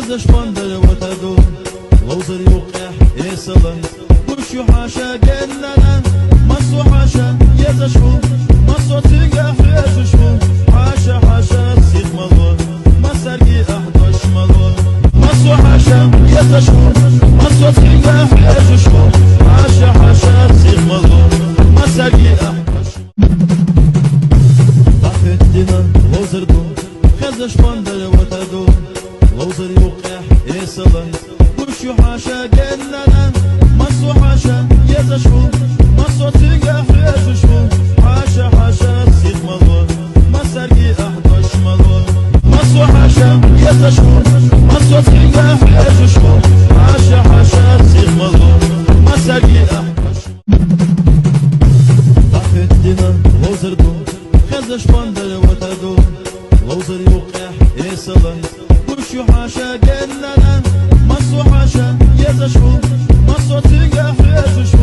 خزش بندر وتدو لوزر يوقع يسلم وشو حاشا جننا مصو حاشا يزشو مصو تنجح يزشو حاشا حاشا تسيخ ملو مسرقي أحدش ملو مصو حاشا يزشو مصو تنجح يزشو حاشا حاشا تسيخ ملو مسرقي أحدش ضحكتنا لوزر دو خزش بندر وتدو لوزر يوقع يسلم وشو حاشا جننا مصو حاشا يزشو مصو تنجح يزشو حاشا حاشا تسيخ ملو مسرقي أحدش ملو مصو حاشا يزشو مصو تنجح يزشو حاشا حاشا تسيخ ملو مسرقي أحدش ضحكتنا لوزر دو خزش بندر وتدو لوزر يوقع يسلم وشو حاشا جننا مصو حاشا يزشو مصو تنجح يزشو